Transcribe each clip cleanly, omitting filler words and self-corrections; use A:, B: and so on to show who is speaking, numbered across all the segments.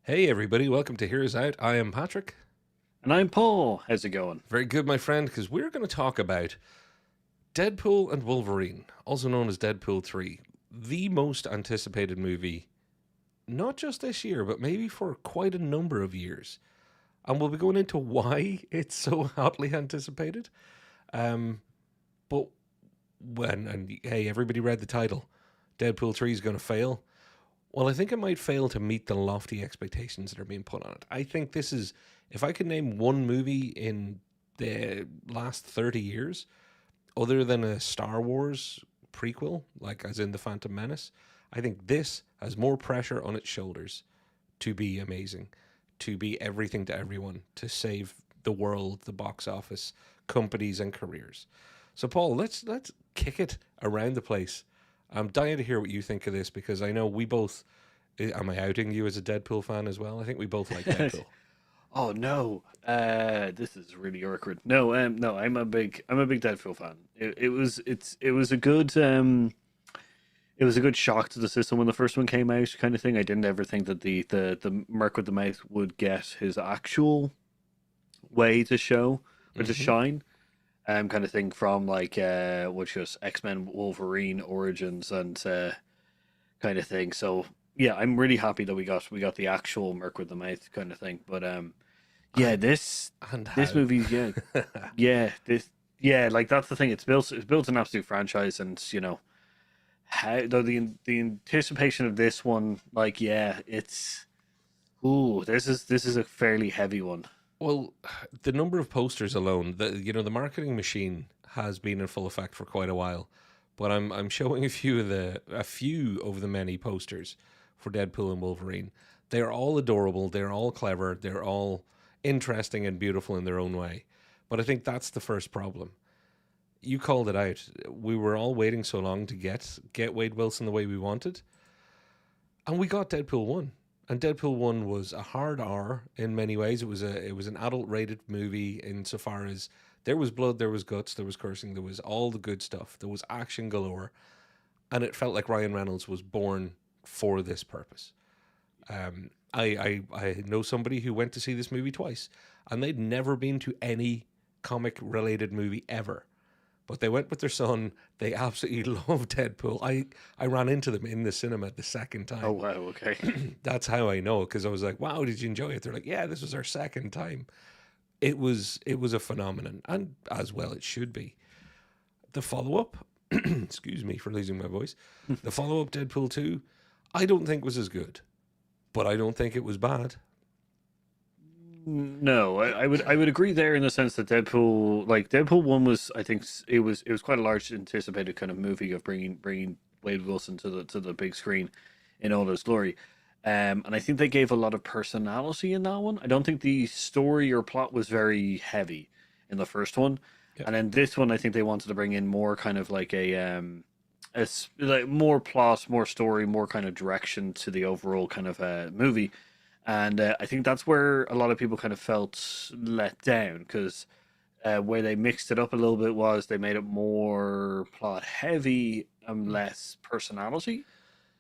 A: Hey, everybody, welcome to Here's Out. I am Patrick.
B: And I'm Paul. How's it going?
A: Very good, my friend, because we're going to talk about Deadpool and Wolverine, also known as Deadpool 3, the most anticipated movie, not just this year, but maybe for quite a number of years. And we'll be going into why it's so hotly anticipated. Um, but hey, everybody read the title. Deadpool 3 is going to fail. Well, I think it might fail to meet the lofty expectations that are being put on it. I think this is, if I could name one movie in the last 30 years, other than a Star Wars prequel, like as in The Phantom Menace, I think this has more pressure on its shoulders to be amazing, to be everything to everyone, to save the world, the box office, companies, and careers. So, Paul, let's kick it around the place. I'm dying to hear what you think of this because I know we both. Am I outing you as a Deadpool fan as well? I think we both like Deadpool.
B: Oh no, this is really awkward. No, I'm a big Deadpool fan. It was a good it was a good shock to the system when the first one came out, kind of thing. I didn't ever think that the Merc with the Mouth would get his actual way to show or to
A: Hmm.
B: shine. Kind of thing from like which was X-Men Wolverine Origins and kind of thing. So yeah, I'm really happy that we got the actual Merc with the Mouth kind of thing. But yeah,
A: And
B: this
A: how?
B: movie, yeah, like that's the thing. It's built an absolute franchise, and how though the anticipation of this one, like yeah, it's ooh, this is a fairly heavy one.
A: Well, the number of posters alone, the marketing machine has been in full effect for quite a while. But I'm showing a few of the many posters for Deadpool and Wolverine. They're all adorable. They're all clever. They're all interesting and beautiful in their own way. But I think that's the first problem. You called it out. We were all waiting so long to get Wade Wilson the way we wanted, and we got Deadpool 1. And Deadpool 1 was a hard R in many ways. It was an adult rated movie insofar as there was blood, there was guts, there was cursing, there was all the good stuff. There was action galore, and it felt like Ryan Reynolds was born for this purpose. I know somebody who went to see this movie twice, and they'd never been to any comic related movie ever. But they went with their son. They absolutely loved Deadpool. I ran into them in the cinema the second
B: Oh
A: time.
B: wow, okay.
A: That's how I know, because I was like, "Wow, did you enjoy it?" They're like, "Yeah, this was our second time." It was a phenomenon, and as well it should be. The follow up, excuse me for losing my voice. The follow up, Deadpool 2, I don't think was as good, but I don't think it was bad.
B: No, I would agree there in the sense that Deadpool one was, I think it was quite a large anticipated kind of movie of bringing Wade Wilson to the big screen in all his glory. And I think they gave a lot of personality in that one. I don't think the story or plot was very heavy in the first one,
A: Yeah.
B: and then this one I think they wanted to bring in more kind of like like more plot, more story, more kind of direction to the overall kind of movie. And I think that's where a lot of people kind of felt let down because where they mixed it up a little bit was they made it more plot heavy and less personality.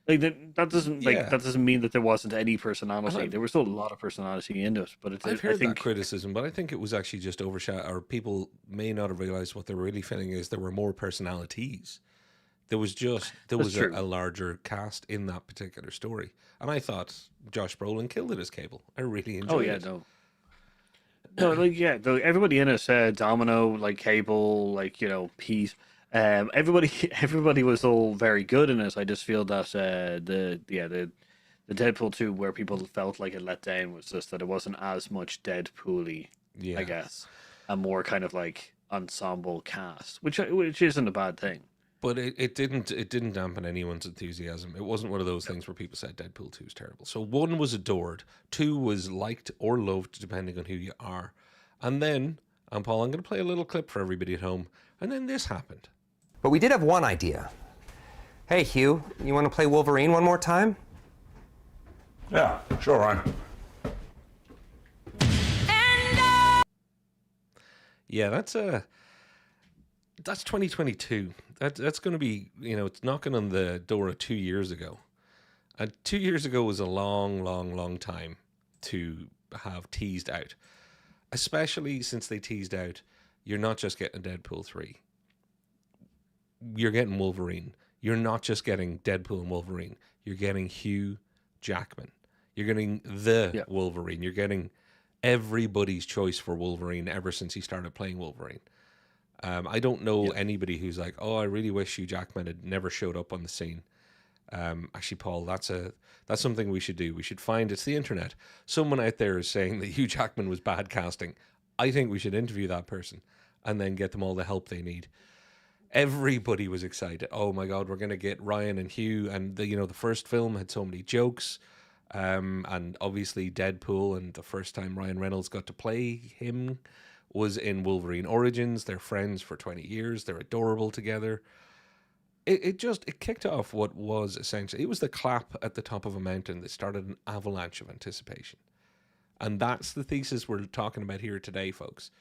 B: Like
A: Yeah.
B: that doesn't mean that there wasn't any
A: And
B: personality.
A: I've
B: There was still a lot of personality in it, but
A: I've
B: I
A: heard that
B: think
A: criticism, but I think it was actually just overshadowed, or people may not have realized what they were really feeling is there were more personalities. There
B: that's
A: was
B: true.
A: a larger cast in that particular story, and I thought Josh Brolin killed it as Cable. I really
B: Oh
A: enjoyed
B: yeah,
A: it.
B: no, like yeah, everybody in it said Domino, like Cable, like Pete. Everybody, everybody was all very good in it. I just feel that the Deadpool 2 where people felt like it let down was just that it wasn't as much Deadpool-y, I
A: Yeah,
B: guess, a more kind of like ensemble cast, which isn't a bad thing.
A: but it didn't dampen anyone's enthusiasm. It wasn't one of those things where people said Deadpool 2 is terrible. So one was adored, two was liked or loved depending on who you are, and then Paul, I'm going to play a little clip for everybody at home, and then this happened.
C: But we did have one idea. Hey, Hugh, you want to play Wolverine one more time?
D: Yeah, sure, Ryan.
A: Yeah, that's 2022. That's going to be, it's knocking on the door of 2 years ago. And 2 years ago was a long, long, long time to have teased out, especially since they teased out you're not just getting Deadpool 3, you're getting Wolverine. You're not just getting Deadpool and Wolverine, you're getting Hugh Jackman. You're getting the Wolverine. You're getting everybody's choice for Wolverine ever since he started playing Wolverine. I don't know anybody who's like, oh, I really wish Hugh Jackman had never showed up on the scene. Actually, Paul, that's something we should do. We should find, it's the internet. Someone out there is saying that Hugh Jackman was bad casting. I think we should interview that person and then get them all the help they need. Everybody was excited. Oh my God, we're going to get Ryan and Hugh. And the first film had so many jokes. And obviously Deadpool, and the first time Ryan Reynolds got to play him was in Wolverine Origins. They're friends for 20 years. They're adorable together. It kicked off what was essentially, it was the clap at the top of a mountain that started an avalanche of anticipation. And that's the thesis we're talking about here today, folks.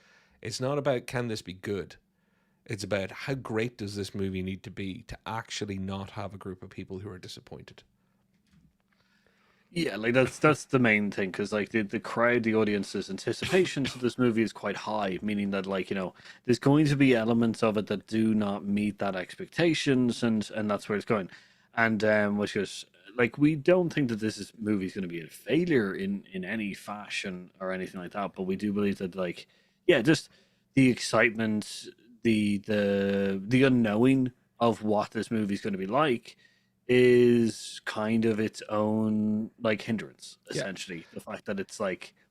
A: It's not about, can this be good? It's about, how great does this movie need to be to actually not have a group of people who are disappointed?
B: Yeah, like that's the main thing, because like the crowd, the audience's anticipation to this movie is quite high, meaning that there's going to be elements of it that do not meet that expectations, and that's where it's going, and which is like, we don't think that this movie is going to be a failure in any fashion or anything like that, but we do believe that just the excitement, the unknowing of what this movie is going to be like is kind of its own hindrance, essentially. The fact that it's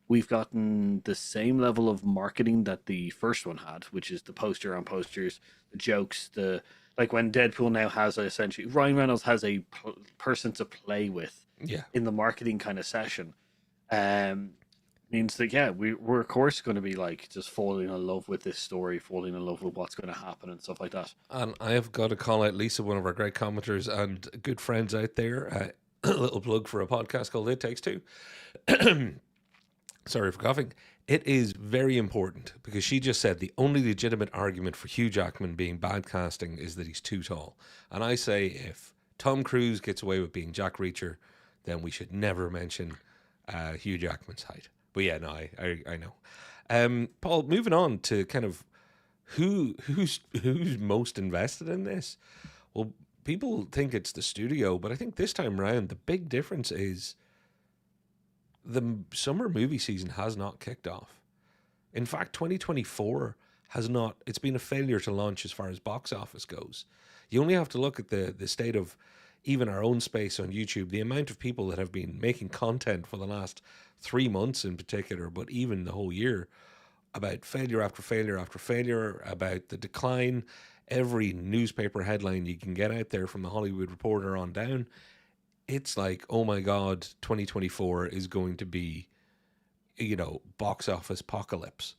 B: we've gotten the same level of marketing that the first one had, which is the poster on posters, the jokes, the when Deadpool now has essentially Ryan Reynolds has a person to play with in the marketing kind of session, means that we're of course going to be just falling in love with this story, falling in love with what's going to happen and stuff like that.
A: And I have got to call out Lisa, one of our great commenters and good friends out there. A little plug for a podcast called It Takes Two. Sorry for coughing. It is very important, because she just said the only legitimate argument for Hugh Jackman being bad casting is that he's too tall. And I say, if Tom Cruise gets away with being Jack Reacher, then we should never mention Hugh Jackman's height. But yeah, no, I know. Paul, moving on to kind of who's most invested in this. Well, people think it's the studio, but I think this time around the big difference is the summer movie season has not kicked off. In fact, 2024 has not. It's been a failure to launch as far as box office goes. You only have to look at the state of even our own space on YouTube, the amount of people that have been making content for the last 3 months in particular, but even the whole year, about failure after failure after failure, about the decline. Every newspaper headline you can get out there, from the Hollywood Reporter on down, it's like, oh my God, 2024 is going to be, box office apocalypse.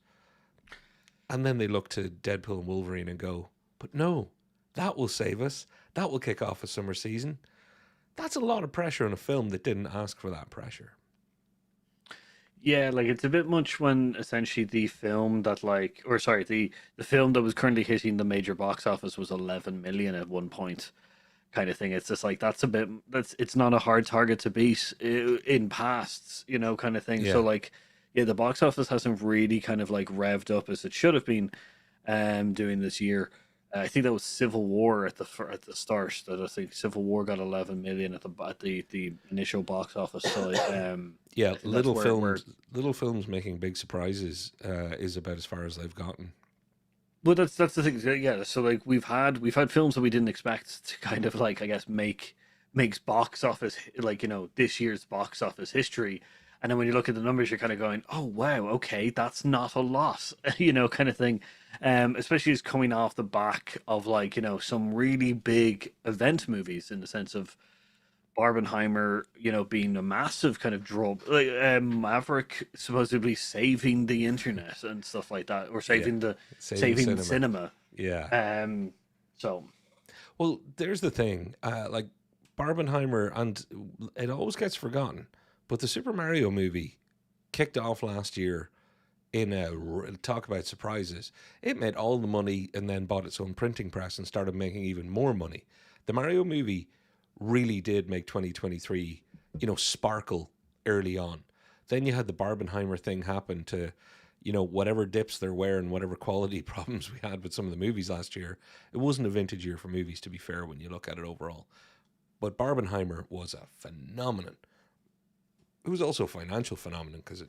A: And then they look to Deadpool and Wolverine and go, but no, that will save us. That will kick off a summer season. That's a lot of pressure on a film that didn't ask for that pressure.
B: Yeah, it's a bit much when essentially the film that the film that was currently hitting the major box office was 11 million at one point, kind of thing. It's just it's not a hard target to beat in pasts, kind of thing. Yeah. So the box office hasn't really kind of revved up as it should have been doing this year. I think that was Civil War at the start. That I think Civil War got 11 million at the initial box office. So
A: little films making big surprises is about as far as they've gotten.
B: Well, that's the thing. Yeah, so we've had films that we didn't expect to kind of I guess makes box office this year's box office history. And then when you look at the numbers, you're kind of going, oh, wow, okay, that's not a lot, kind of thing. Especially as coming off the back of some really big event movies, in the sense of Barbenheimer, being a massive kind of draw, Maverick supposedly saving the internet and stuff like that, or saving cinema.
A: Yeah. Well, there's the thing, Barbenheimer, and it always gets forgotten, but the Super Mario movie kicked off last year in talk about surprises. It made all the money and then bought its own printing press and started making even more money. The Mario movie really did make 2023, sparkle early on. Then you had the Barbenheimer thing happen to, whatever dips they're wearing, whatever quality problems we had with some of the movies last year. It wasn't a vintage year for movies, to be fair, when you look at it overall. But Barbenheimer was a phenomenon. It was also a financial phenomenon because it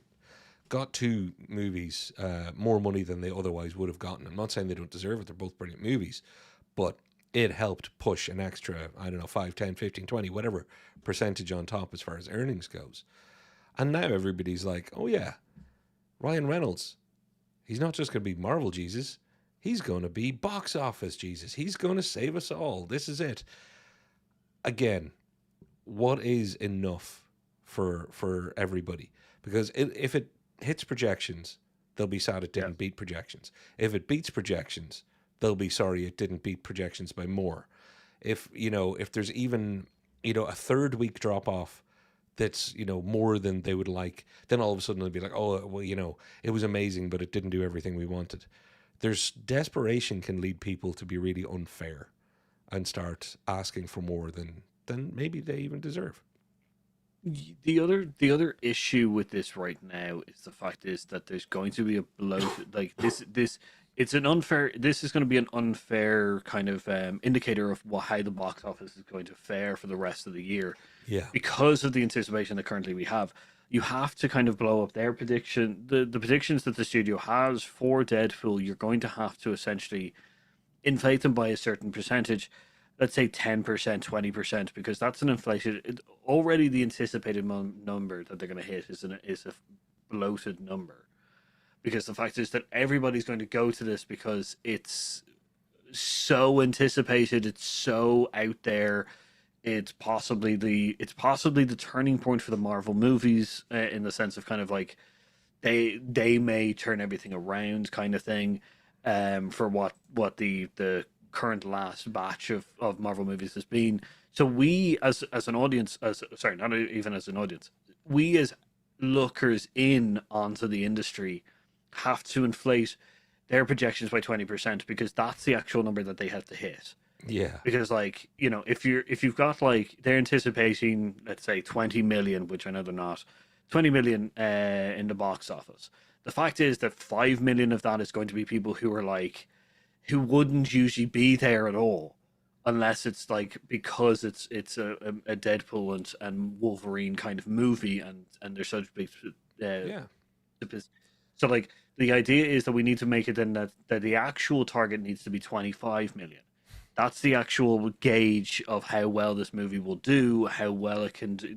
A: got two movies more money than they otherwise would have gotten. I'm not saying they don't deserve it. They're both brilliant movies. But it helped push an extra, 5, 10, 15, 20, whatever percentage on top as far as earnings goes. And now everybody's like, oh yeah, Ryan Reynolds, he's not just going to be Marvel Jesus. He's going to be box office Jesus. He's going to save us all. This is it. Again, what is enough for everybody? Because if it hits projections, they'll be sad it didn't beat projections. If it beats projections, they'll be sorry it didn't beat projections by more. If there's even a third week drop off that's more than they would like, then all of a sudden they'll be like, oh well, it was amazing, but it didn't do everything we wanted. There's desperation can lead people to be really unfair and start asking for more than maybe they even deserve.
B: The other issue with this right now is the fact is that there's going to be a bloat like this. It's an unfair. This is going to be an unfair kind of indicator of how the box office is going to fare for the rest of the year.
A: Yeah,
B: Because of the anticipation that currently we have, you have to kind of blow up their prediction. The predictions that the studio has for Deadpool, you're going to have to essentially inflate them by a certain percentage. Let's say 10%, 20%, because that's an inflated. Already, the anticipated number that they're going to hit is a bloated number. Because the fact is that everybody's going to go to this because it's so anticipated, it's so out there. It's possibly the turning point for the Marvel movies in the sense of kind of like they may turn everything around kind of thing for what the current last batch of Marvel movies has been. So we as an audience, not even as an audience, we as lookers in onto the industry have to inflate their projections by 20% because that's the actual number that they have to hit.
A: yeah,
B: Because if you've got they're anticipating, let's say 20 million, which I know they're not, 20 million in the box office. The fact is that 5 million of that is going to be people who are who wouldn't usually be there at all unless it's because it's a Deadpool and Wolverine kind of movie and they're such big so the idea is that we need to make it then that the actual target needs to be 25 million. That's the actual gauge of how well this movie will do, how well it can do,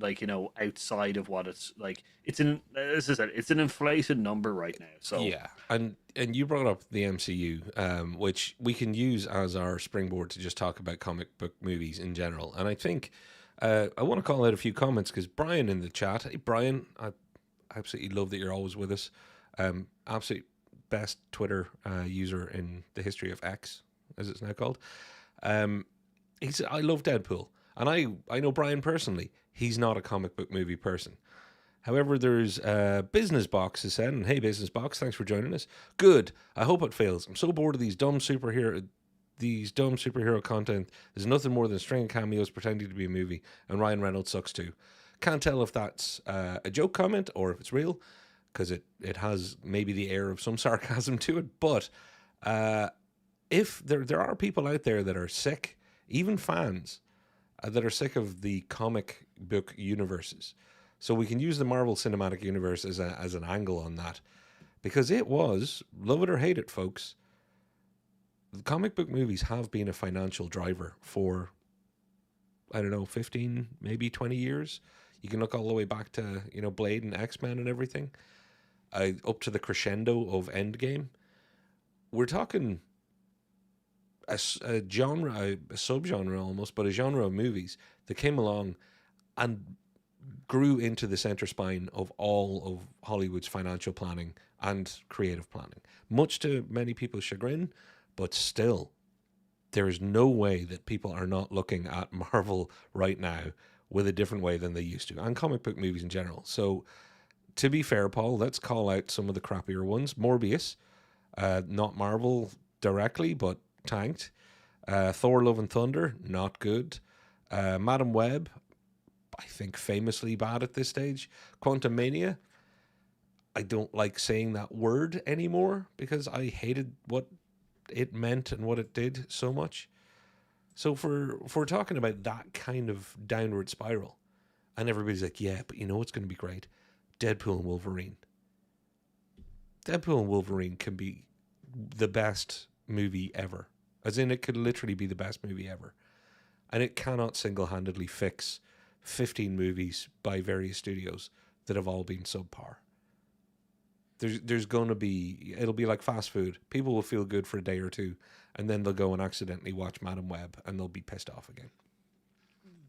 B: outside of what it's like. It's it's an inflated number right now. So
A: yeah, and you brought up the MCU, which we can use as our springboard to just talk about comic book movies in general. And I think I want to call out a few comments because Brian in the chat. Hey, Brian, I absolutely love that you're always with us. Absolute best Twitter user in the history of X, as it's now called. He said, I love Deadpool. And I know Brian personally. He's not a comic book movie person. However, there's Business Box has said, and hey, Business Box, thanks for joining us. Good. I hope it fails. I'm so bored of these dumb superhero content. There's nothing more than a string of cameos pretending to be a movie, and Ryan Reynolds sucks too. Can't tell if that's a joke comment or if it's real, because it has maybe the air of some sarcasm to it. But if there are people out there that are sick, even fans, that are sick of the comic book universes. So we can use the Marvel Cinematic Universe as an angle on that. Because it was, love it or hate it, folks, the comic book movies have been a financial driver for, 15, maybe 20 years. You can look all the way back to, Blade and Xmen and everything. Up to the crescendo of Endgame. We're talking a genre, a subgenre almost, but a genre of movies that came along and grew into the center spine of all of Hollywood's financial planning and creative planning. Much to many people's chagrin, but still, there is no way that people are not looking at Marvel right now with a different way than they used to, and comic book movies in general. So, to be fair, Paul, let's call out some of the crappier ones. Morbius, not Marvel directly, but tanked. Thor: Love and Thunder, not good. Madam Web, I think famously bad at this stage. Quantum Mania, I don't like saying that word anymore because I hated what it meant and what it did so much. So if we're talking about that kind of downward spiral, and everybody's like, yeah, but you know what's going to be great? Deadpool and Wolverine. Deadpool and Wolverine can be the best movie ever. As in, it could literally be the best movie ever. And it cannot single-handedly fix 15 movies by various studios that have all been subpar. There's going to be, it'll be like fast food. People will feel good for a day or two, and then they'll go and accidentally watch Madam Web, and they'll be pissed off again.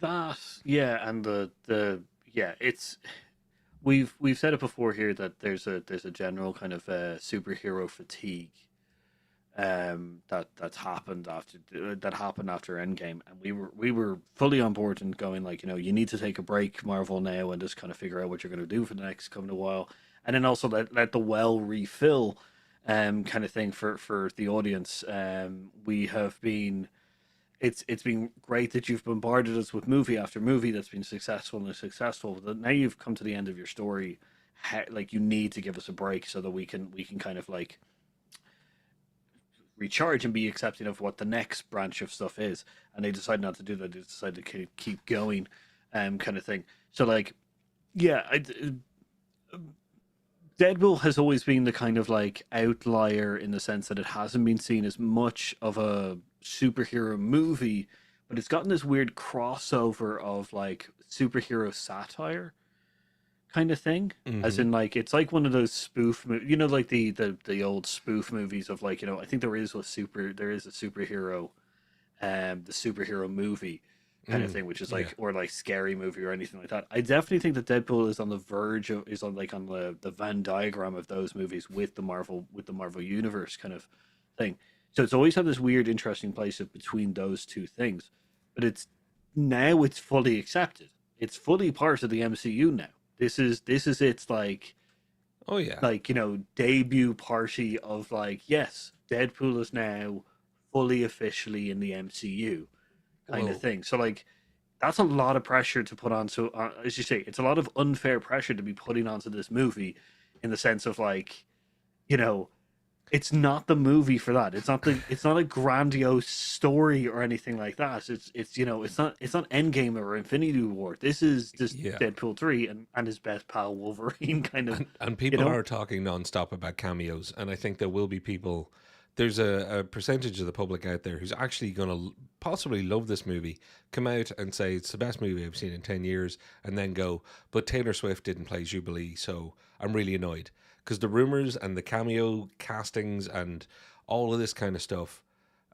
B: That, yeah, and the yeah, it's we've said it before here that there's a general kind of superhero fatigue that's happened after Endgame, and we were fully on board and going like, you need to take a break, Marvel, now, and just kind of figure out what you're going to do for the next coming a while, and then also let the well refill, kind of thing for the audience. We have been. It's been great that you've bombarded us with movie after movie that's been successful and successful. But now you've come to the end of your story, like you need to give us a break so that we can kind of like recharge and be accepting of what the next branch of stuff is. And they decide not to do that. They decide to keep going, kind of thing. So like, yeah, Deadpool has always been the kind of like outlier in the sense that it hasn't been seen as much of a superhero movie, but it's gotten this weird crossover of like superhero satire kind of thing. As in, like, it's like one of those spoof like the old spoof movies of like, I think there is a superhero, the superhero movie kind of thing, which is like,
A: yeah.
B: or like scary movie or anything like that. I definitely think that Deadpool is on the verge of, is on like on the Venn diagram of those movies with the Marvel universe kind of thing. So it's always had this weird, interesting place of between those two things, but it's fully accepted. It's fully part of the MCU now. This is its like,
A: Oh, yeah.
B: like, debut party of like, yes, Deadpool is now fully officially in the MCU kind
A: Well,
B: of thing. So like, that's a lot of pressure to put on. So as you say, it's a lot of unfair pressure to be putting onto this movie, in the sense of like, it's not the movie for that. It's not a grandiose story or anything like that. It's not Endgame or Infinity War. This is just
A: Yeah.
B: Deadpool 3 and his best pal Wolverine kind of.
A: And people are talking nonstop about cameos, and I think there will be people. There's a percentage of the public out there who's actually going to possibly love this movie, come out and say it's the best movie I've seen in 10 years, and then go, but Taylor Swift didn't play Jubilee, so I'm really annoyed. Because the rumors and the cameo castings and all of this kind of stuff,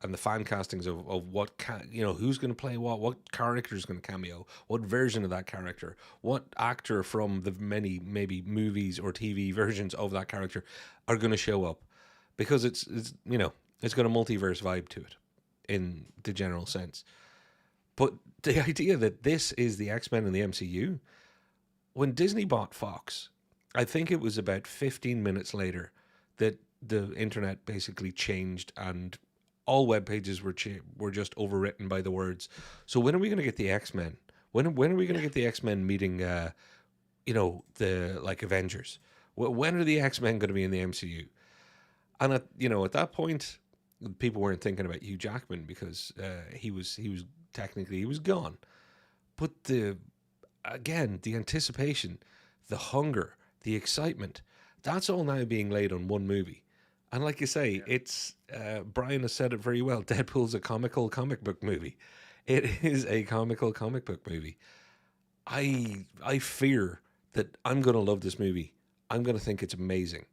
A: and the fan castings of what who's going to play what character is going to cameo, what version of that character, what actor from the many maybe movies or TV versions of that character are going to show up, because it's got a multiverse vibe to it in the general sense. But the idea that this is the X-Men in the MCU, when Disney bought Fox, I think it was about 15 minutes later that the internet basically changed, and all web pages were just overwritten by the words, so when are we going to get the X-Men? When are we going to get the X-Men meeting, the like Avengers? When are the X-Men going to be in the MCU? And at that point, people weren't thinking about Hugh Jackman because he was gone. But the anticipation, the hunger, the excitement, that's all now being laid on one movie. And like you say, it's Brian has said it very well. Deadpool's a comical comic book movie. It is a comical comic book movie. I fear that I'm going to love this movie. I'm going to think it's amazing.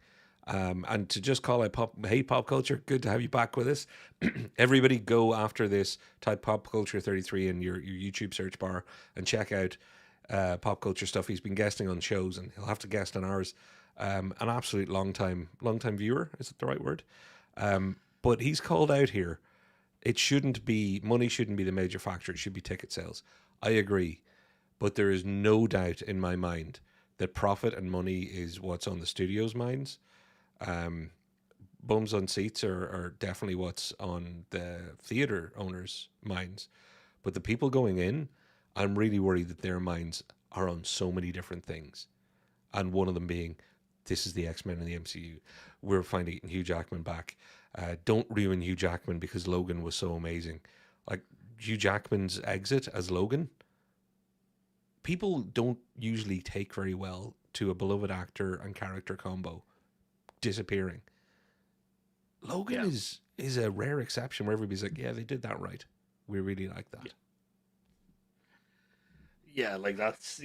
A: And to just call it pop culture, good to have you back with us. Everybody go after this, type Pop Culture 33 in your YouTube search bar and check out pop culture stuff. He's been guesting on shows, and he'll have to guest on ours. An absolute long time viewer, is it the right word? But he's called out here. Money shouldn't be the major factor. It should be ticket sales. I agree. But there is no doubt in my mind that profit and money is what's on the studio's minds. Bums on seats are definitely what's on the theater owners' minds. But the people going in, I'm really worried that their minds are on so many different things. And one of them being, this is the X-Men in the MCU. We're finally getting Hugh Jackman back. Don't ruin Hugh Jackman because Logan was so amazing. Like, Hugh Jackman's exit as Logan, people don't usually take very well to a beloved actor and character combo disappearing. Logan is a rare exception where everybody's like, yeah, they did that right. We really like that.
B: Yeah, like that's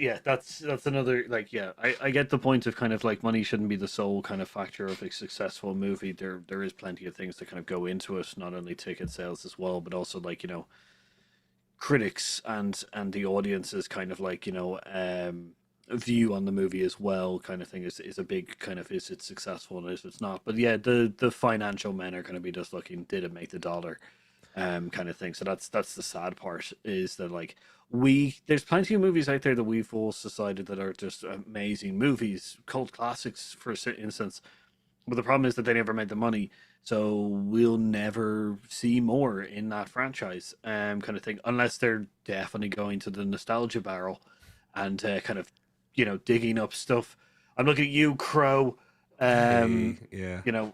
B: another, like, I get the point of kind of like money shouldn't be the sole kind of factor of a successful movie. There is plenty of things that kind of go into it, not only ticket sales as well, but also, like, critics and the audience's kind of, like, view on the movie as well, kind of thing, is a big kind of, is it successful and is it's not. But yeah, the financial men are going to be just looking, did it make the dollar, kind of thing. So that's the sad part, is that, like, there's plenty of movies out there that we've all decided that are just amazing movies, cult classics for instance, but the problem is that they never made the money, so we'll never see more in that franchise, kind of thing, unless they're definitely going to the nostalgia barrel and kind of digging up stuff. I'm looking at you, Crow.
A: Yeah.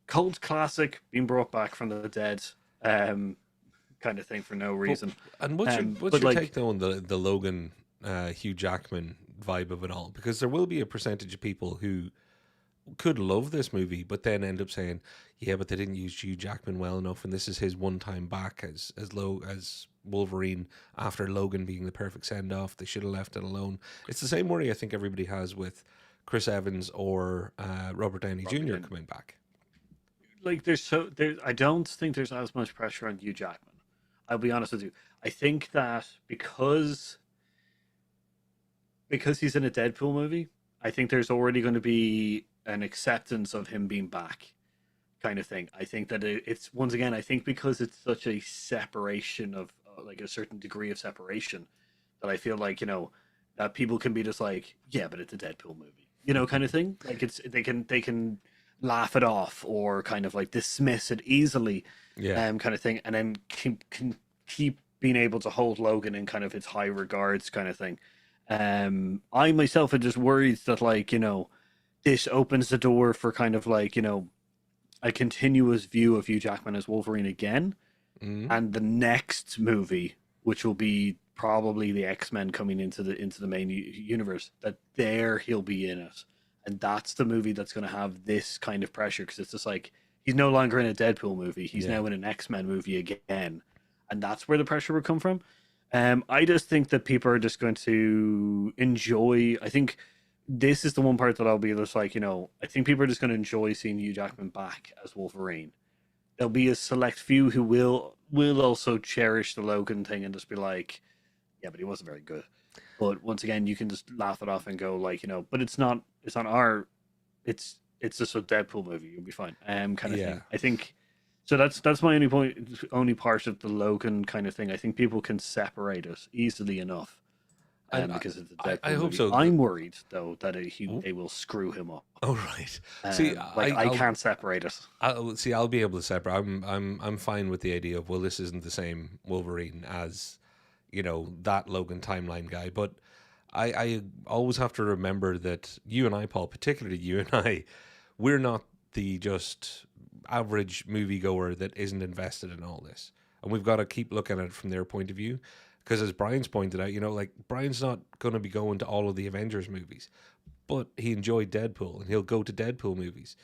B: Cult classic being brought back from the dead, kind of thing, for no reason.
A: And what's your take though on the Logan Hugh Jackman vibe of it all? Because there will be a percentage of people who could love this movie, but then end up saying, yeah, but they didn't use Hugh Jackman well enough, and this is his one time back as Wolverine after Logan being the perfect send off. They should have left it alone. It's the same worry I think everybody has with Chris Evans or Robert Downey Jr. coming back.
B: Like, I don't think there's as much pressure on Hugh Jackman. I'll be honest with you. I think that because he's in a Deadpool movie, I think there's already going to be an acceptance of him being back, kind of thing. I think that it's, once again, I think because it's such a separation of, like, a certain degree of separation, that I feel like, that people can be just like, yeah, but it's a Deadpool movie, kind of thing. Like, they can laugh it off or kind of like dismiss it easily, kind of thing, and then can keep being able to hold Logan in kind of its high regards, kind of thing. I myself am just worried that, like, this opens the door for kind of like, a continuous view of Hugh Jackman as Wolverine again, and the next movie, which will be probably the X-Men coming into the main universe, that there he'll be in it. And that's the movie that's going to have this kind of pressure, because it's just like, he's no longer in a Deadpool movie. He's now in an X-Men movie again. And that's where the pressure would come from. I just think that people are just going to enjoy. I think this is the one part that I'll be just like, I think people are just going to enjoy seeing Hugh Jackman back as Wolverine. There'll be a select few who will also cherish the Logan thing and just be like, yeah, but he wasn't very good. But once again, you can just laugh it off and go, like, but it's not just a Deadpool movie. You'll be fine. Kind of thing. I think so. That's my only part of the Logan kind of thing. I think people can separate it easily enough, because it's a Deadpool
A: I hope
B: movie.
A: so.
B: I'm worried though that they will screw him up.
A: Oh right.
B: See, I can't separate it.
A: I'll be able to separate. I'm fine with the idea of, well, this isn't the same Wolverine as that Logan timeline guy, but I always have to remember that you and I, Paul, particularly you and I, we're not the just average moviegoer that isn't invested in all this, and we've got to keep looking at it from their point of view, because as Brian's pointed out, like, Brian's not going to be going to all of the Avengers movies, but he enjoyed Deadpool and he'll go to Deadpool movies.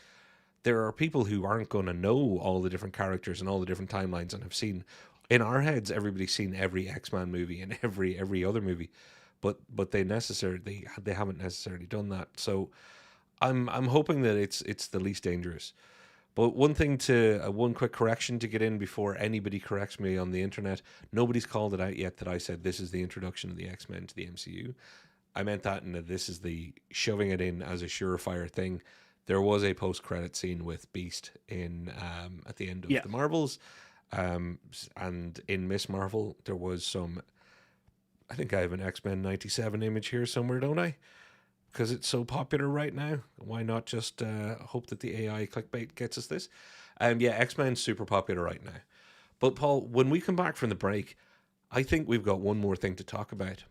A: There are people who aren't going to know all the different characters and all the different timelines and have seen, in our heads, everybody's seen every X-Men movie and every other movie, but they haven't necessarily done that. So I'm hoping that it's the least dangerous. But one quick correction to get in before anybody corrects me on the internet: nobody's called it out yet that I said this is the introduction of the X-Men to the MCU. I meant that, and that this is the shoving it in as a surefire thing. There was a post-credit scene with Beast in at the end of the Marvels. And in Miss Marvel, there was some. I think I have an X-Men 97 image here somewhere, don't I? Because it's so popular right now. Why not just hope that the AI clickbait gets us this? X-Men's super popular right now. But Paul, when we come back from the break, I think we've got one more thing to talk about,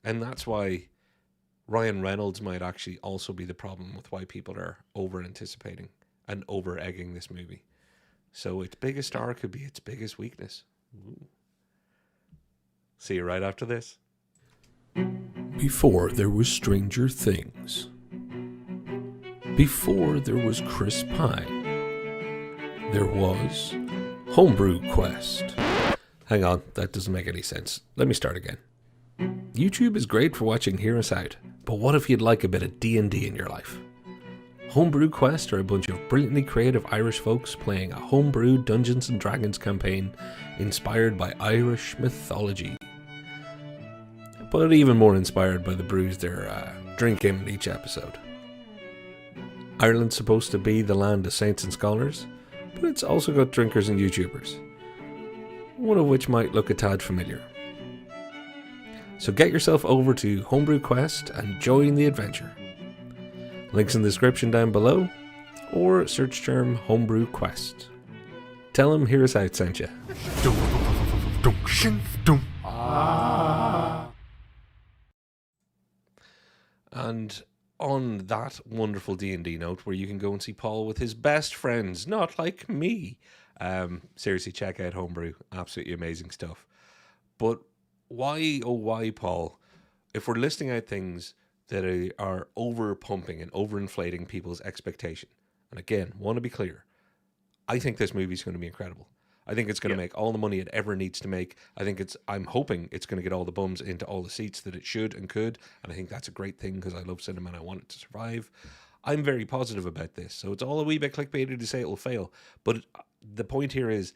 A: and that's why Ryan Reynolds might actually also be the problem with why people are over anticipating and over egging this movie. So its biggest star could be its biggest weakness. Ooh. See you right after this.
E: Before there was Stranger Things. Before there was Chris Pine. There was Homebrew Quest. Hang on, that doesn't make any sense. Let me start again. YouTube is great for watching Hear Us Out, but what if you'd like a bit of D&D in your life? Homebrew Quest are a bunch of brilliantly creative Irish folks playing a homebrew Dungeons & Dragons campaign inspired by Irish mythology. But even more inspired by the brews they're drinking in each episode. Ireland's supposed to be the land of saints and scholars, but it's also got drinkers and YouTubers, one of which might look a tad familiar. So get yourself over to Homebrew Quest and join the adventure. Links in the description down below, or search term Homebrew Quest. Tell them Hear Us Out sent you. And on that wonderful D&D note, where you can go and see Paul with his best friends, not like me. Seriously, check out Homebrew. Absolutely amazing stuff. But why, oh why, Paul, if we're listing out things that are over pumping and overinflating people's expectation, and again, want to be clear, I think this movie's going to be incredible. I think it's going to make all the money it ever needs to make. I'm hoping it's going to get all the bums into all the seats that it should and could, and I think that's a great thing because I love cinema and I want it to survive. I'm very positive about this, so it's all a wee bit clickbaity to say it will fail, but the point here is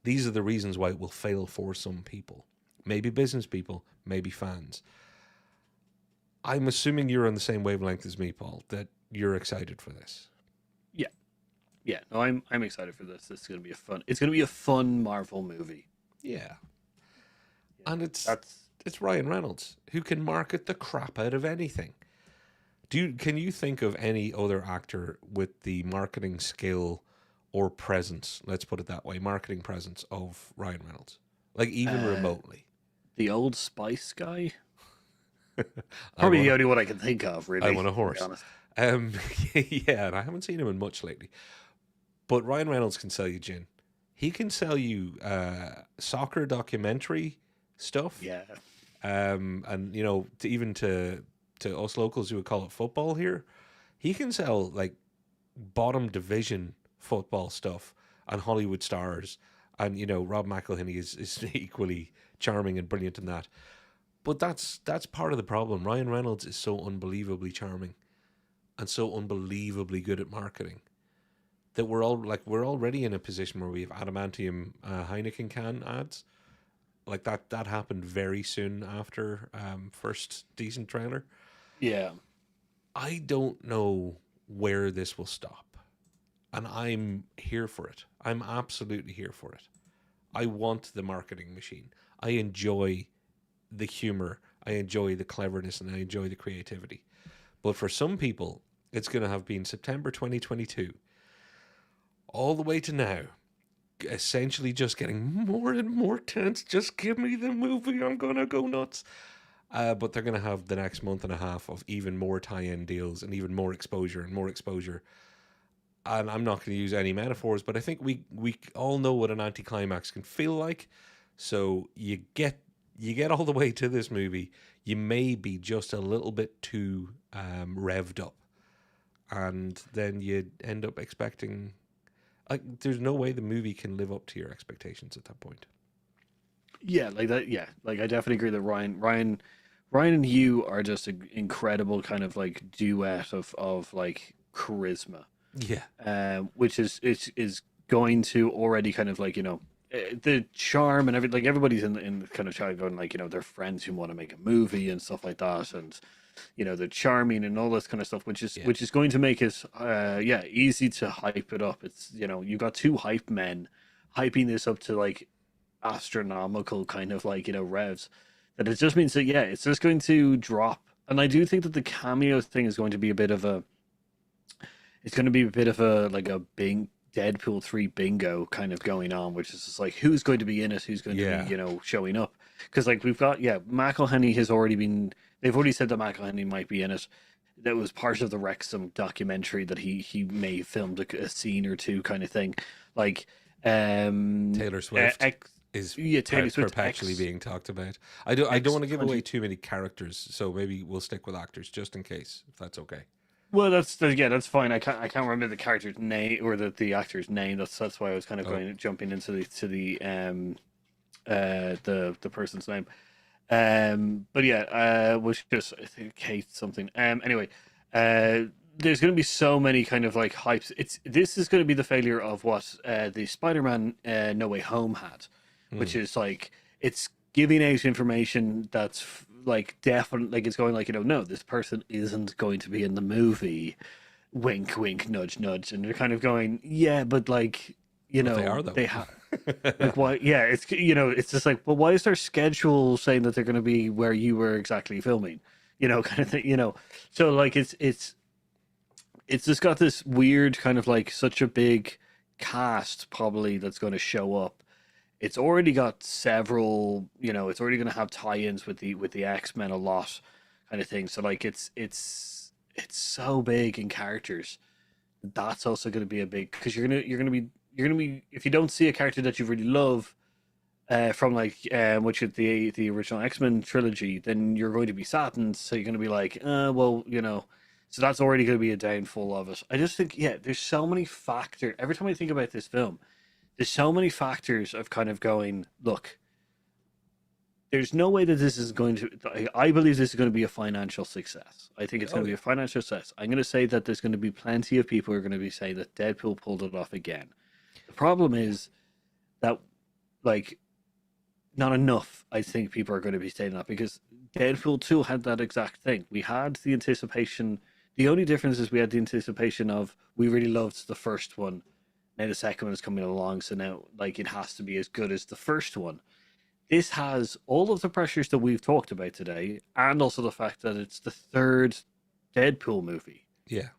E: these are the reasons why it will fail for some people. Maybe business people, maybe fans. I'm assuming you're on the same wavelength as me, Paul, that you're excited for this.
B: Yeah, no, I'm excited for this. This is gonna be it's gonna be a fun Marvel movie.
A: Yeah. And it's Ryan Reynolds, who can market the crap out of anything. Can you think of any other actor with the marketing skill or presence, let's put it that way, marketing presence of Ryan Reynolds? Like even remotely.
B: The Old Spice guy? Probably the only one I can think of, really.
A: I want a horse. Yeah, and I haven't seen him in much lately. But Ryan Reynolds can sell you gin. He can sell you soccer documentary stuff.
B: Yeah.
A: And you know, to us locals who would call it football here, he can sell like bottom division football stuff and Hollywood stars. And you know, Rob McElhenney is equally charming and brilliant in that. But that's part of the problem. Ryan Reynolds is so unbelievably charming and so unbelievably good at marketing that we're already in a position where we have adamantium Heineken can ads. Like that happened very soon after first decent trailer.
B: Yeah.
A: I don't know where this will stop. And I'm here for it. I'm absolutely here for it. I want the marketing machine. I enjoy the humor. I enjoy the cleverness and I enjoy the creativity. But for some people, it's going to have been September 2022 all the way to now, essentially just getting more and more tense. Just give me the movie. I'm going to go nuts. But they're going to have the next month and a half of even more tie-in deals and even more exposure and more exposure. And I'm not going to use any metaphors, but I think we all know what an anticlimax can feel like. So you get all the way to this movie, you may be just a little bit too revved up, and then you end up expecting, like, there's no way the movie can live up to your expectations at that point.
B: Yeah, like that. Yeah, like I definitely agree that Ryan and Hugh are just an incredible kind of like duet of like charisma.
A: Yeah.
B: Which is going to already kind of like, you know, the charm and everything. Like everybody's in kind of trying going like, you know, they're friends who want to make a movie and stuff like that, and you know, they're charming and all this kind of stuff, which is going to make it easy to hype it up. It's, you know, you got two hype men hyping this up to like astronomical kind of like, you know, revs, that it just means that it's just going to drop. And I do think that the cameo thing is going to be a bit of a like a Deadpool 3 bingo kind of going on, which is just like who's going to be in it, who's going to be, you know, showing up. Because like we've got McElhenney has already been they've already said that McElhenney might be in it. That was part of the Wrexham documentary that he may have filmed a scene or two kind of thing. Like
A: Taylor Swift is
B: Taylor Swift
A: perpetually being talked about. I don't want to give away too many characters, so maybe we'll stick with actors just in case, if that's okay.
B: Well, that's fine. I can't remember the character's name or the actor's name. That's why I was kind of jumping into the person's name. But yeah, was just I think Kate something. Anyway, there's going to be so many kind of like hypes. This is going to be the failure of what the Spider-Man No Way Home had, which is like it's giving out information that's like definitely like it's going like no, this person isn't going to be in the movie. Wink, wink, nudge, nudge, and they're kind of going, yeah, but like
A: they are though.
B: They have. Like why? Yeah, it's it's just like, well, why is their schedule saying that they're going to be where you were exactly filming? Kind of thing. So like it's just got this weird kind of like such a big cast probably that's going to show up. It's already got several. It's already going to have tie-ins with the Xmen a lot, kind of thing. So like it's so big in characters. That's also going to be a big because you're gonna be if you don't see a character that you really love from like which is the original X-Men trilogy, then you're going to be saddened. So you're going to be like, well, so that's already going to be a downfall of it. I just think, yeah, there's so many factors. Every time I think about this film, there's so many factors of kind of going, look, there's no way that this is going to. I believe this is going to be a financial success. I think it's going to be a financial success. I'm going to say that there's going to be plenty of people who are going to be saying that Deadpool pulled it off again. The problem is that, like, not enough, I think people are going to be saying that because Deadpool 2 had that exact thing. We had the anticipation. The only difference is we had the anticipation of we really loved the first one. Now the second one is coming along, so now, like, it has to be as good as the first one. This has all of the pressures that we've talked about today, and also the fact that it's the third Deadpool movie.
A: Yeah.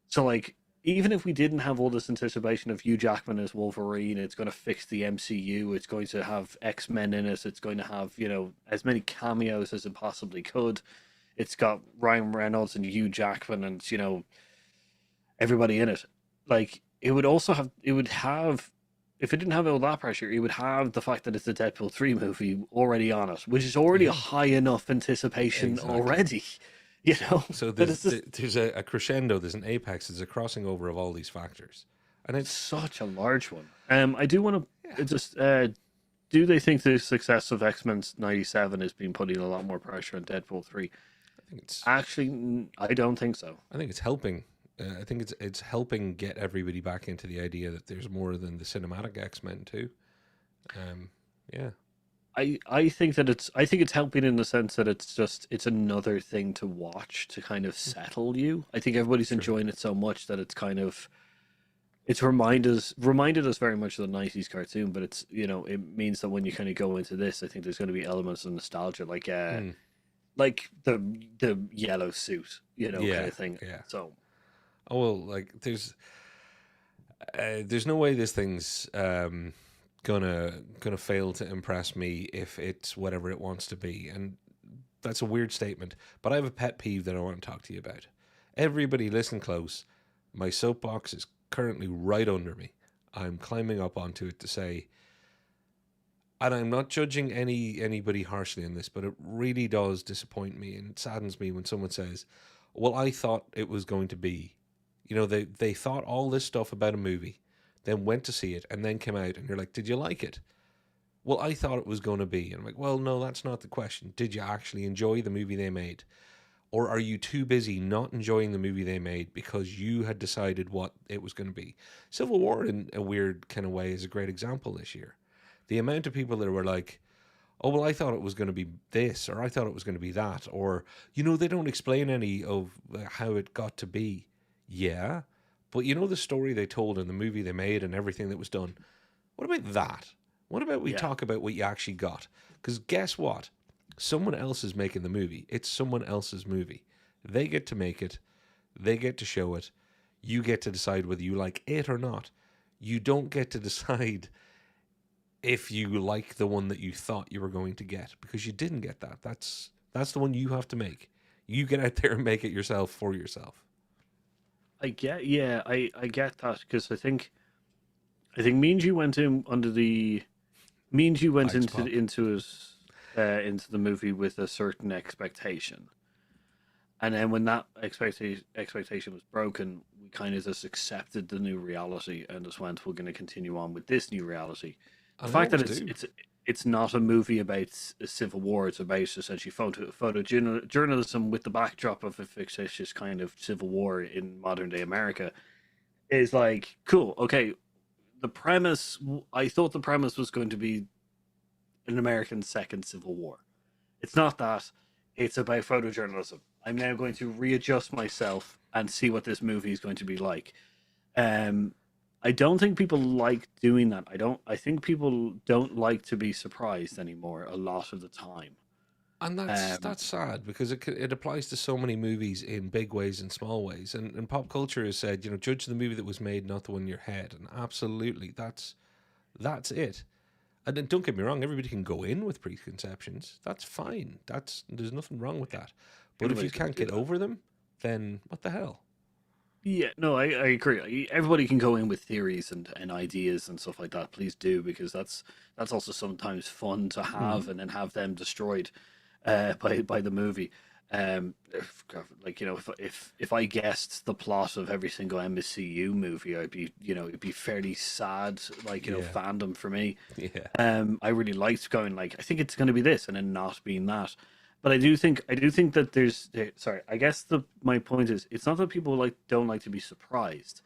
A: So,
B: like, even if we didn't have all this anticipation of Hugh Jackman as Wolverine, it's going to fix the MCU, it's going to have X-Men in it, it's going to have, as many cameos as it possibly could. It's got Ryan Reynolds and Hugh Jackman and, everybody in it. Like, it would have, if it didn't have all that pressure, it would have the fact that it's a Deadpool 3 movie already on it, which is already a high enough anticipation already.
A: So there's a crescendo, there's an apex, there's a crossing over of all these factors, and it's
B: such a large one. I do want to just do they think the success of X-Men '97 has been putting a lot more pressure on Deadpool 3?
A: I think it's
B: actually, I don't think so.
A: I think it's helping. I think it's helping get everybody back into the idea that there's more than the cinematic X-Men too. Yeah.
B: I think it's helping in the sense that it's another thing to watch to kind of settle you. I think everybody's enjoying it so much that it's kind of reminded us very much of the 90s cartoon, but it's it means that when you kind of go into this, I think there's going to be elements of nostalgia like the yellow suit, kind of thing.
A: Yeah.
B: So
A: like there's no way this thing's gonna fail to impress me if it's whatever it wants to be, and that's a weird statement, but I have a pet peeve that I want to talk to you about. Everybody listen close. My soapbox is currently right under me. I'm climbing up onto it to say, and I'm not judging anybody harshly in this, but it really does disappoint me and it saddens me when someone says, well, I thought it was going to be, they thought all this stuff about a movie, then went to see it, and then came out, and you're like, did you like it? Well, I thought it was going to be. And I'm like, well, no, that's not the question. Did you actually enjoy the movie they made? Or are you too busy not enjoying the movie they made because you had decided what it was going to be? Civil War, in a weird kind of way, is a great example this year. The amount of people that were like, oh, well, I thought it was going to be this, or I thought it was going to be that, or, they don't explain any of how it got to be. Yeah. But the story they told and the movie they made and everything that was done. What about that? What about we talk about what you actually got? Because guess what? Someone else is making the movie. It's someone else's movie. They get to make it. They get to show it. You get to decide whether you like it or not. You don't get to decide if you like the one that you thought you were going to get, because you didn't get that. That's That's the one you have to make. You get out there and make it yourself for yourself.
B: I get, yeah, I get that because I think me and you went in under the me and you went
A: Vibes
B: into
A: pop.
B: into the movie with a certain expectation, and then when that expectation was broken, we kind of just accepted the new reality and just went, we're going to continue on with this new reality. The
A: And I
B: fact that
A: always do.
B: it's not a movie about a civil war; it's about essentially journalism with the backdrop of a fictitious kind of civil war in modern day America is like cool. Okay, the premise. I thought the premise was going to be an American second civil war. It's not that. It's about photojournalism. I'm now going to readjust myself and see what this movie is going to be like. Um, I don't think people like doing that. I think people don't like to be surprised anymore a lot of the time.
A: And that's sad because it applies to so many movies in big ways and small ways. And pop culture has said, judge the movie that was made, not the one in your head. And absolutely, that's it. And then don't get me wrong, everybody can go in with preconceptions. That's fine. There's nothing wrong with that. But if you
B: Everybody's gonna
A: can't
B: do
A: get
B: that.
A: over them, then what the hell?
B: Yeah, no, I agree. Everybody can go in with theories and ideas and stuff like that. Please do because that's also sometimes fun to have and then have them destroyed by the movie. If I guessed the plot of every single MCU movie, I'd be it'd be fairly sad.
A: Yeah.
B: Fandom for me.
A: Yeah.
B: I really liked going like I think it's going to be this and then not being that. But I do think that sorry. I guess my point is it's not that people don't like to be surprised.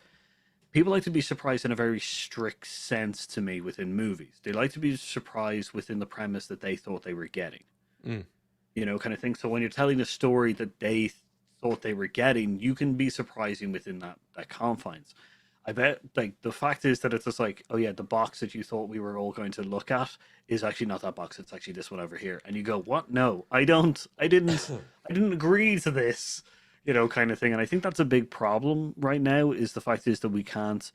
B: People like to be surprised in a very strict sense to me within movies. They like to be surprised within the premise that they thought they were getting.
A: Mm.
B: Kind of thing. So when you're telling a story that they thought they were getting, you can be surprising within that confines. I bet like the fact is that it's just like, oh yeah, the box that you thought we were all going to look at is actually not that box. It's actually this one over here. And you go, what? No, I didn't I didn't agree to this, kind of thing. And I think that's a big problem right now is the fact is that we can't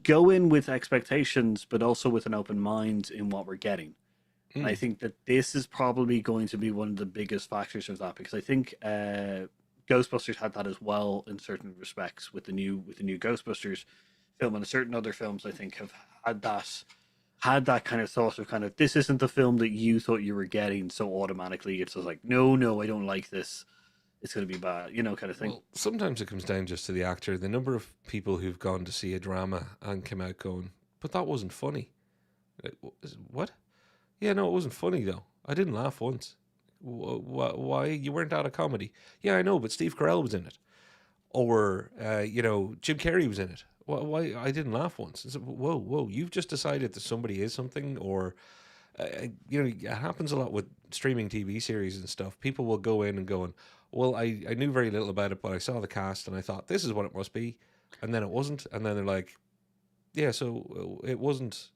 B: go in with expectations, but also with an open mind in what we're getting. And I think that this is probably going to be one of the biggest factors of that because I think Ghostbusters had that as well in certain respects with the new Ghostbusters film and certain other films I think have had that kind of thought of kind of this isn't the film that you thought you were getting, so automatically it's just like no I don't like this, it's going to be bad, kind of thing.
A: Well, sometimes it comes down just to the actor. The number of people who've gone to see a drama and came out going, but that wasn't funny. Like, what? Yeah, no, it wasn't funny though. I didn't laugh once. Why? You weren't at a comedy. Yeah, I know, but Steve Carell was in it. Or, Jim Carrey was in it. Why? I didn't laugh once. I said, whoa, you've just decided that somebody is something. Or, it happens a lot with streaming TV series and stuff. People will go in and going, well, I knew very little about it, but I saw the cast and I thought, this is what it must be. And then it wasn't. And then they're like, yeah, so it wasn't.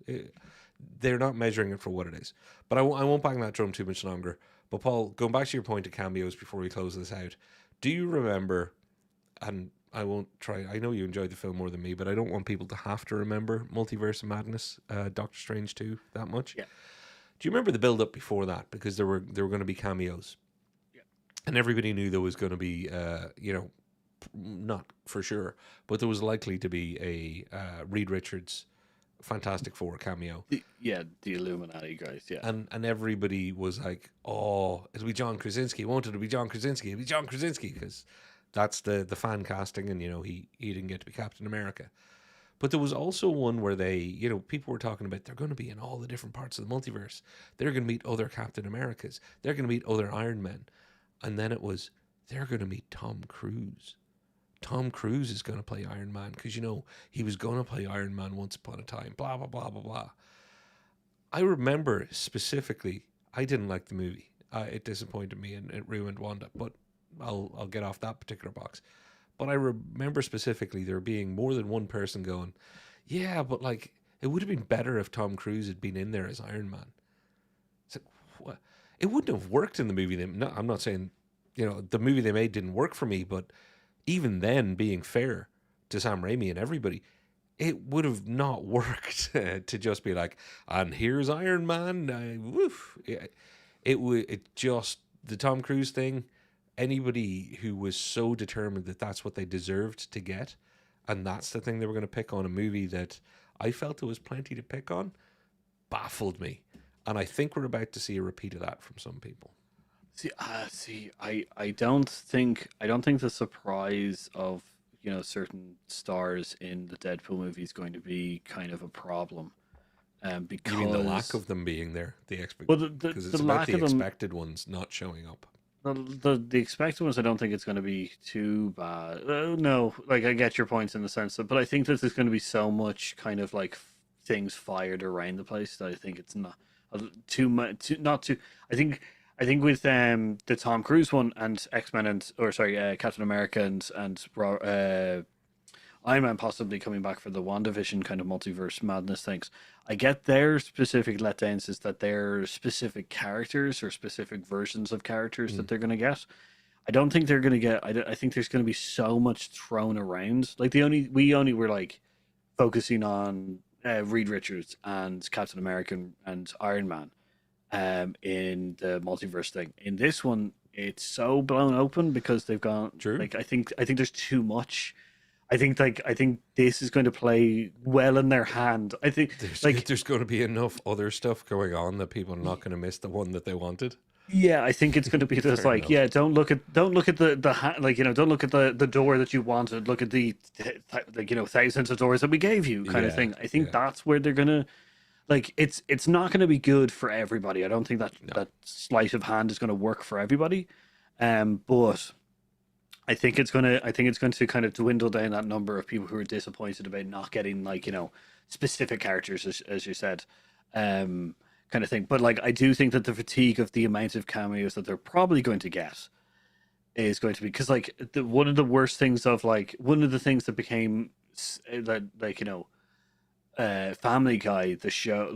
A: They're not measuring it for what it is. But I won't bang that drum too much longer. But Paul, going back to your point of cameos before we close this out, do you remember, and I won't try, I know you enjoyed the film more than me, but I don't want people to have to remember Multiverse of Madness, Doctor Strange 2 that much.
B: Yeah.
A: Do you remember the build-up before that? Because there were going to be cameos.
B: Yeah.
A: And everybody knew there was going to be, not for sure, but there was likely to be a Reed Richards Fantastic Four cameo.
B: The Illuminati guys, yeah.
A: And everybody was like, oh, it'll be John Krasinski. Won't it? It'll be John Krasinski. It'll be John Krasinski because that's the fan casting and, he didn't get to be Captain America. But there was also one where they, people were talking about they're going to be in all the different parts of the multiverse. They're going to meet other Captain Americas. They're going to meet other Iron Men. And then it was, they're going to meet Tom Cruise. Tom Cruise is going to play Iron Man because, he was going to play Iron Man once upon a time, blah, blah, blah, blah, blah. I remember specifically, I didn't like the movie. It disappointed me and it ruined Wanda, but I'll get off that particular box. But I remember specifically there being more than one person going, yeah, but it would have been better if Tom Cruise had been in there as Iron Man. It's like, what? It wouldn't have worked in the movie. I'm not saying, the movie they made didn't work for me, but even then, being fair to Sam Raimi and everybody, it would have not worked to just be like, and here's Iron Man. Woof. It just the Tom Cruise thing, anybody who was so determined that that's what they deserved to get, and that's the thing they were going to pick on a movie that I felt there was plenty to pick on, baffled me. And I think we're about to see a repeat of that from some people.
B: I don't think the surprise of certain stars in the Deadpool movie is going to be kind of a problem. Because
A: You mean the lack of them being there,
B: well,
A: because it's
B: the
A: about
B: lack
A: the
B: of them,
A: expected ones not showing up.
B: the expected ones. I don't think it's going to be too bad. No, like I get your points in the sense that, but I think that there's going to be so much kind of like things fired around the place that I think it's not too much. Not too. I think with the Tom Cruise one and X-Men Captain America and Iron Man possibly coming back for the WandaVision kind of multiverse madness things. I get their specific letdowns is that they're specific characters or specific versions of characters that they're going to get. I don't think they're going to get. I think there's going to be so much thrown around. Like we only were like focusing on Reed Richards and Captain America and Iron Man in the multiverse thing. In this one, it's so blown open because they've gone.
A: True.
B: Like I think there's too much. I think this is going to play well in their hand. I think
A: There's going to be enough other stuff going on that people are not going to miss the one that they wanted.
B: Yeah, I think it's going to be just
A: Fair
B: like,
A: enough.
B: yeah, don't look at don't look at don't look at the door that you wanted. Look at the thousands of doors that we gave you, kind of
A: Yeah,
B: thing. I think
A: yeah.
B: that's where they're gonna it's not going to be good for everybody. I don't think that sleight of hand is going to work for everybody. But I think it's going to kind of dwindle down that number of people who are disappointed about not getting specific characters, as you said. Kind of thing. But I do think that the fatigue of the amount of cameos that they're probably going to get is going to be because one of the worst things of one of the things that became Family Guy, the show,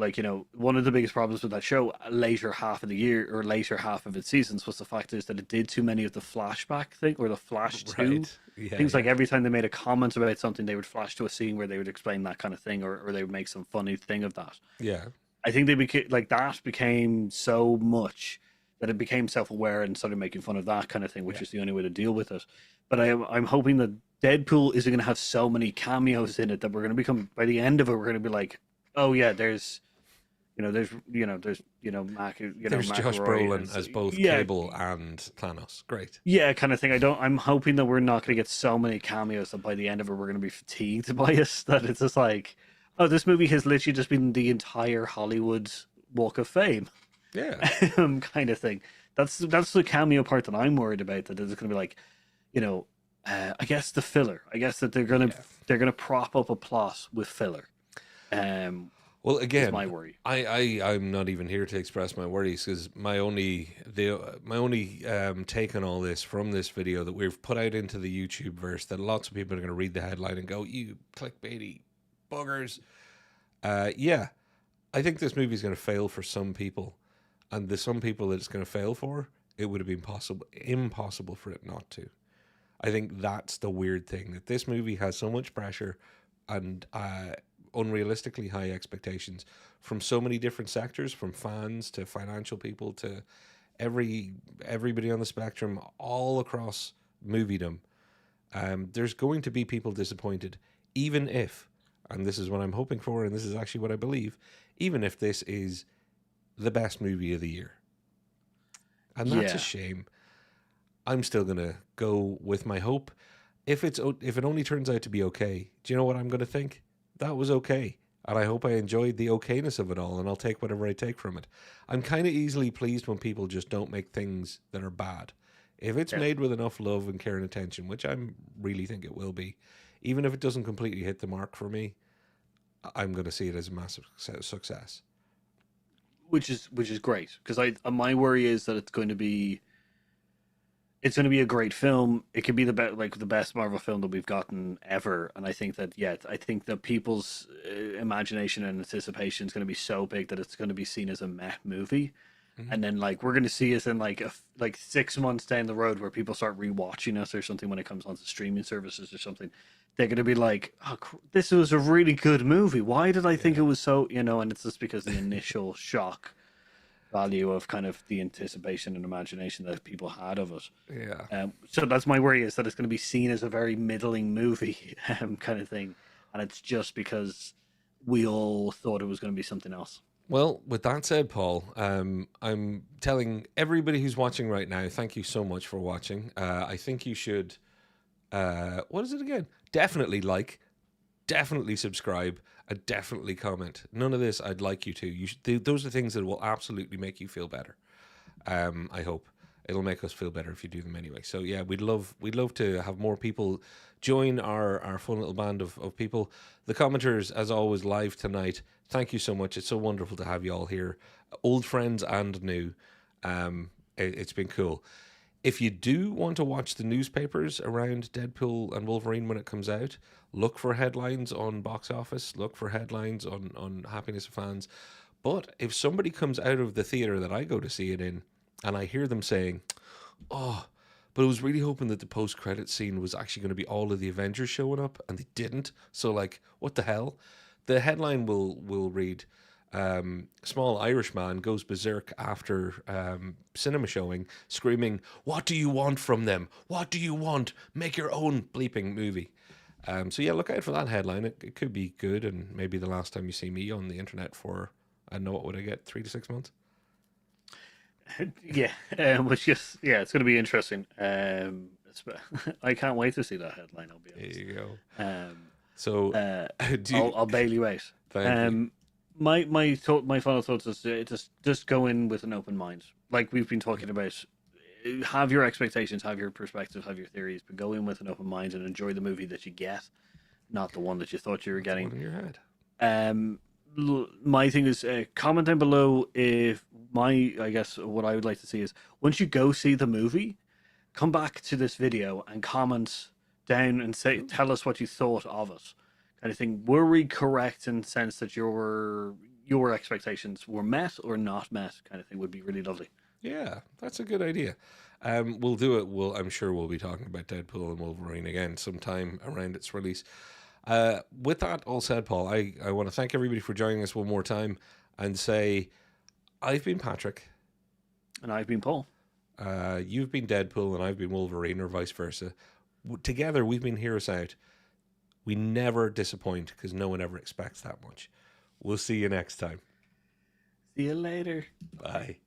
B: one of the biggest problems with that show later half of the year or later half of its seasons was the fact is that it did too many of the flashback thing or the flash to
A: Right. Yeah,
B: things.
A: yeah.
B: Like every time they made a comment about something, they would flash to a scene where they would explain that kind of thing or they would make some funny thing of that.
A: Yeah.
B: I think they became that became so much that it became self-aware and started making fun of that kind of thing, which is the only way to deal with it. But I'm hoping that Deadpool isn't going to have so many cameos in it that we're going to become by the end of it we're going to be like, oh yeah, there's Mac,
A: There's
B: Mac
A: Josh Brolin as both Cable and Thanos. Great.
B: yeah, kind of thing. I'm hoping that we're not going to get so many cameos that by the end of it we're going to be fatigued by it. That it's just like, oh, this movie has literally just been the entire Hollywood Walk of Fame.
A: Yeah.
B: Kind of thing. That's the cameo part that I'm worried about. That it's going to be like, I guess the filler. I guess that they're gonna prop up a plot with filler.
A: Well, again,
B: is my worry.
A: I'm not even here to express my worries because my only take on all this from this video that we've put out into the YouTube verse that lots of people are going to read the headline and go, "You clickbaity buggers." Yeah, I think this movie is going to fail for some people, and the some people that it's going to fail for, it would have been impossible for it not to. I think that's the weird thing, that this movie has so much pressure and unrealistically high expectations from so many different sectors, from fans to financial people to everybody on the spectrum, all across moviedom. There's going to be people disappointed, even if, and this is what I'm hoping for, and this is actually what I believe, even if this is the best movie of the year. And that's a shame. I'm still going to go with my hope. If it only turns out to be okay, do you know what I'm going to think? That was okay. And I hope I enjoyed the okayness of it all, and I'll take whatever I take from it. I'm kind of easily pleased when people just don't make things that are bad. If it's made with enough love and care and attention, which I really think it will be, even if it doesn't completely hit the mark for me, I'm going to see it as a massive success.
B: Which is great because my worry is that it's going to be a great film. It could be the best Marvel film that we've gotten ever, and I think that people's imagination and anticipation is going to be so big that it's going to be seen as a meh movie, and then we're going to see us in 6 months down the road where people start rewatching us or something when it comes onto streaming services or something. They're going to be like, oh, this was a really good movie. Why did I think it was so? And it's just because of the initial shock value of kind of the anticipation and imagination that people had of it.
A: Yeah.
B: So that's my worry, is that it's going to be seen as a very middling movie kind of thing, and it's just because we all thought it was going to be something else.
A: Well, with that said, Paul, I'm telling everybody who's watching right now, thank you so much for watching. I think you should, what is it again? Definitely like, definitely subscribe, and definitely comment. None of this I'd like you to. Those are things that will absolutely make you feel better. I hope. It'll make us feel better if you do them anyway. So yeah, we'd love to have more people join our fun little band of people. The commenters, as always, live tonight. Thank you so much. It's so wonderful to have you all here, old friends and new. It's been cool. If you do want to watch the newspapers around Deadpool and Wolverine when it comes out, look for headlines on Box Office, look for headlines on Happiness of Fans. But if somebody comes out of the theater that I go to see it in, and I hear them saying, "Oh, but I was really hoping that the post-credit scene was actually going to be all of the Avengers showing up," and they didn't. So, like, what the hell? The headline will read, "Small Irish man goes berserk after cinema showing, screaming, 'What do you want from them? What do you want? Make your own bleeping movie.'" So yeah, look out for that headline. It could be good, and maybe the last time you see me on the internet for, I don't know, what would I get, 3 to 6 months?
B: Yeah, it's going to be interesting. I can't wait to see that headline. I'll be honest.
A: There you go.
B: So
A: do you,
B: I'll bail you out.
A: Thank you.
B: My final thoughts is just go in with an open mind, like we've been talking about. Have your expectations, have your perspective, have your theories, but go in with an open mind and enjoy the movie that you get, not the one that you thought you were getting.
A: One in your head.
B: My thing is, comment down below if I guess what I would like to see is, once you go see the movie, come back to this video and comment down and tell us what you thought of it, kind of thing. Were we correct in the sense that your expectations were met or not met, kind of thing? Would be really lovely.
A: Yeah, that's a good idea. We'll do it. I'm sure we'll be talking about Deadpool and Wolverine again sometime around its release. With that all said, Paul, I want to thank everybody for joining us one more time and say, I've been Patrick.
B: And I've been Paul.
A: You've been Deadpool and I've been Wolverine, or vice versa. Together, we've been Hear Us Out. We never disappoint because no one ever expects that much. We'll see you next time.
B: See you later.
A: Bye.